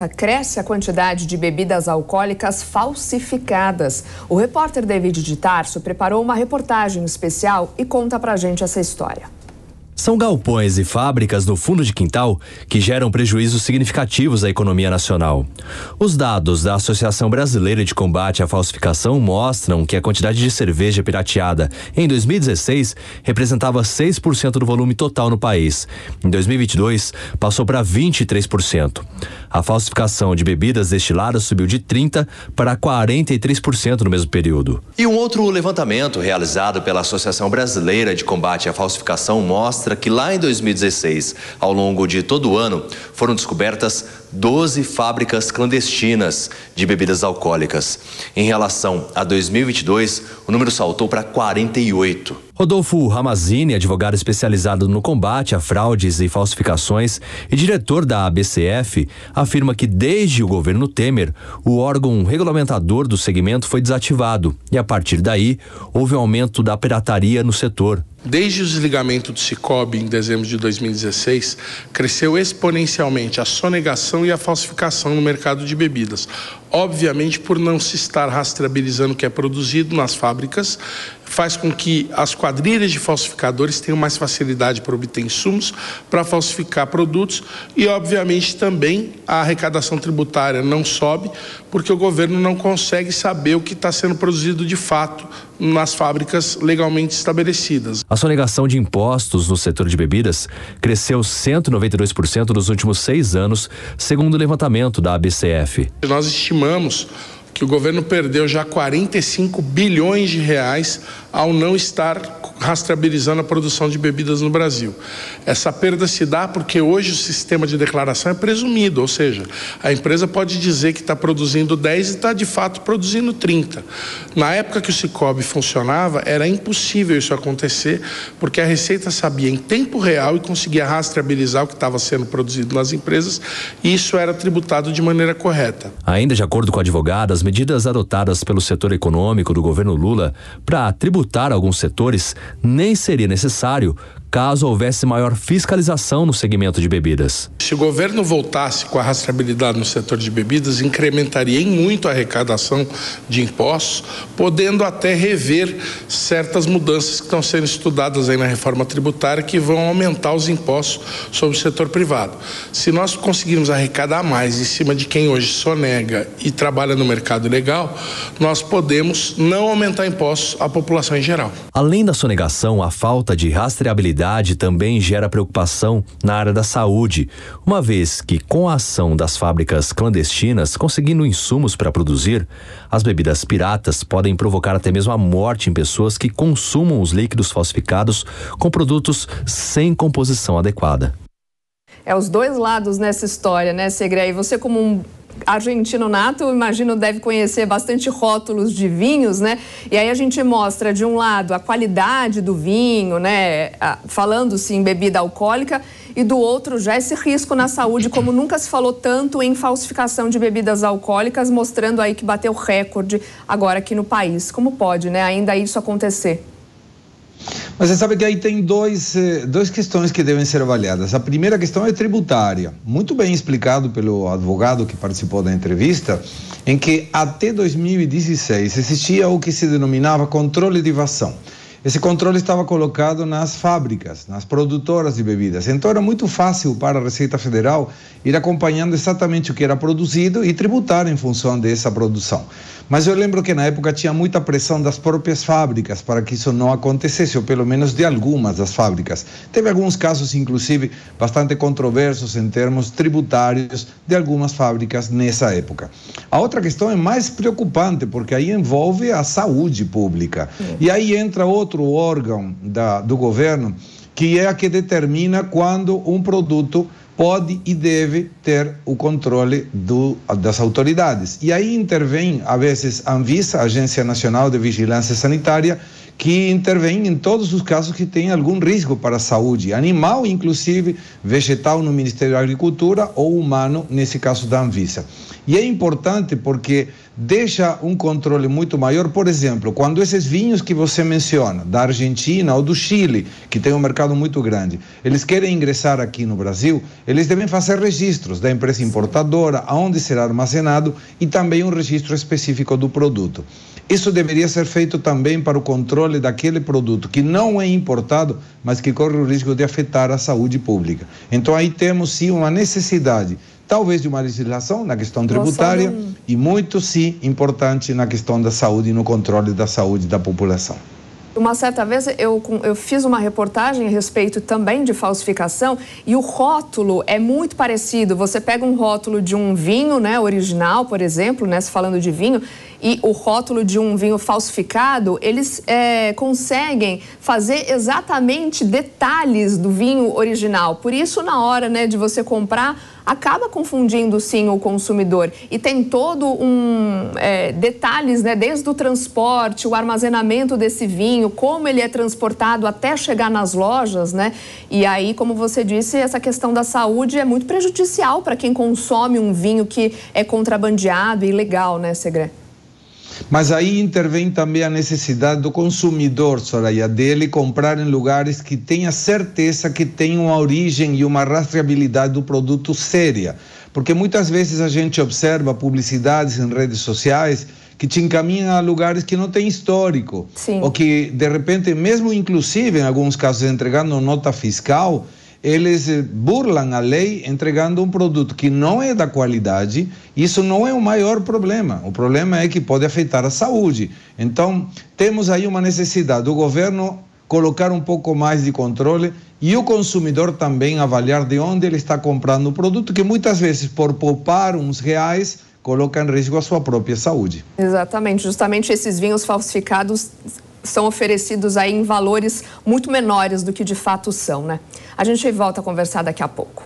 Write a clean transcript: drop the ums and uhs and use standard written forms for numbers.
Cresce a quantidade de bebidas alcoólicas falsificadas. O repórter David de Tarso preparou uma reportagem especial e conta pra gente essa história. São galpões e fábricas no fundo de quintal que geram prejuízos significativos à economia nacional. Os dados da Associação Brasileira de Combate à Falsificação mostram que a quantidade de cerveja pirateada em 2016 representava 6% do volume total no país. Em 2022, passou para 23%. A falsificação de bebidas destiladas subiu de 30% para 43% no mesmo período. E um outro levantamento realizado pela Associação Brasileira de Combate à Falsificação mostra que lá em 2016, ao longo de todo o ano, foram descobertas 12 fábricas clandestinas de bebidas alcoólicas. Em relação a 2022, o número saltou para 48. Rodolfo Ramazini, advogado especializado no combate a fraudes e falsificações e diretor da ABCF, afirma que desde o governo Temer, o órgão regulamentador do segmento foi desativado e, a partir daí, houve um aumento da pirataria no setor. Desde o desligamento do Sicob em dezembro de 2016, cresceu exponencialmente a sonegação e a falsificação no mercado de bebidas. Obviamente, por não se estar rastreabilizando o que é produzido nas fábricas, faz com que as quadrilhas de falsificadores tenham mais facilidade para obter insumos, para falsificar produtos e, obviamente, também a arrecadação tributária não sobe, porque o governo não consegue saber o que está sendo produzido de fato nas fábricas legalmente estabelecidas. A sonegação de impostos no setor de bebidas cresceu 192% nos últimos 6 anos, segundo o levantamento da ABCF. Nós estimamos que o governo perdeu já 45 bilhões de reais ao não estar rastreabilizando a produção de bebidas no Brasil. Essa perda se dá porque hoje o sistema de declaração é presumido, ou seja, a empresa pode dizer que está produzindo 10 e está de fato produzindo 30. Na época que o Sicob funcionava, era impossível isso acontecer, porque a Receita sabia em tempo real e conseguia rastreabilizar o que estava sendo produzido nas empresas e isso era tributado de maneira correta. Ainda de acordo com o advogado, as medidas adotadas pelo setor econômico do governo Lula para tributar alguns setores nem seria necessário caso houvesse maior fiscalização no segmento de bebidas. Se o governo voltasse com a rastreabilidade no setor de bebidas, incrementaria em muito a arrecadação de impostos, podendo até rever certas mudanças que estão sendo estudadas aí na reforma tributária que vão aumentar os impostos sobre o setor privado. Se nós conseguirmos arrecadar mais em cima de quem hoje sonega e trabalha no mercado ilegal, nós podemos não aumentar impostos à população em geral. Além da sonegação, a falta de rastreabilidade também gera preocupação na área da saúde, uma vez que, com a ação das fábricas clandestinas conseguindo insumos para produzir, as bebidas piratas podem provocar até mesmo a morte em pessoas que consumam os líquidos falsificados com produtos sem composição adequada. Os dois lados nessa história, né, Segre? E você, como um argentino nato, eu imagino, deve conhecer bastante rótulos de vinhos, né? E aí a gente mostra, de um lado, a qualidade do vinho, né? Falando-se em bebida alcoólica, e do outro, já esse risco na saúde, como nunca se falou tanto em falsificação de bebidas alcoólicas, mostrando aí que bateu recorde agora aqui no país. Como pode, né, ainda isso acontecer? Mas você sabe que aí tem duas questões que devem ser avaliadas. A primeira questão é tributária, muito bem explicado pelo advogado que participou da entrevista, em que até 2016 existia o que se denominava controle de evasão. Esse controle estava colocado nas fábricas, nas produtoras de bebidas. Então era muito fácil para a Receita Federal ir acompanhando exatamente o que era produzido e tributar em função dessa produção. Mas eu lembro que na época tinha muita pressão das próprias fábricas para que isso não acontecesse, ou pelo menos de algumas das fábricas. Teve alguns casos, inclusive, bastante controversos em termos tributários de algumas fábricas nessa época. A outra questão é mais preocupante, porque aí envolve a saúde pública. E aí entra outro órgão do governo, que é a que determina quando um produto pode e deve ter o controle das autoridades. E aí intervém, às vezes, a Anvisa, Agência Nacional de Vigilância Sanitária, que intervém em todos os casos que tem algum risco para a saúde animal, inclusive vegetal no Ministério da Agricultura ou humano, nesse caso da Anvisa. E é importante porque deixa um controle muito maior, por exemplo, quando esses vinhos que você menciona, da Argentina ou do Chile, que tem um mercado muito grande, eles querem ingressar aqui no Brasil, eles devem fazer registros da empresa importadora, aonde será armazenado e também um registro específico do produto. Isso deveria ser feito também para o controle daquele produto que não é importado, mas que corre o risco de afetar a saúde pública. Então aí temos sim uma necessidade, talvez de uma legislação na questão tributária e muito sim importante na questão da saúde e no controle da saúde da população. Uma certa vez eu fiz uma reportagem a respeito também de falsificação e o rótulo é muito parecido. Você pega um rótulo de um vinho, né, original, por exemplo, né, se falando de vinho, e o rótulo de um vinho falsificado, eles conseguem fazer exatamente detalhes do vinho original. Por isso, na hora, né, de você comprar, acaba confundindo sim o consumidor. E tem todo detalhes, né, desde o transporte, o armazenamento desse vinho, como ele é transportado até chegar nas lojas, né? E aí, como você disse, essa questão da saúde é muito prejudicial para quem consome um vinho que é contrabandeado e ilegal, né, Segré? Mas aí intervém também a necessidade do consumidor, Soraya, dele comprar em lugares que tenha certeza que tem uma origem e uma rastreabilidade do produto séria. Porque muitas vezes a gente observa publicidades em redes sociais que te encaminham a lugares que não têm histórico. Sim. Ou que, de repente, mesmo inclusive, em alguns casos, entregando nota fiscal, eles burlam a lei entregando um produto que não é da qualidade. Isso não é o maior problema. O problema é que pode afetar a saúde. Então, temos aí uma necessidade do governo colocar um pouco mais de controle e o consumidor também avaliar de onde ele está comprando o produto, que muitas vezes, por poupar uns reais, coloca em risco a sua própria saúde. Exatamente. Justamente esses vinhos falsificados são oferecidos aí em valores muito menores do que de fato são, né? A gente volta a conversar daqui a pouco.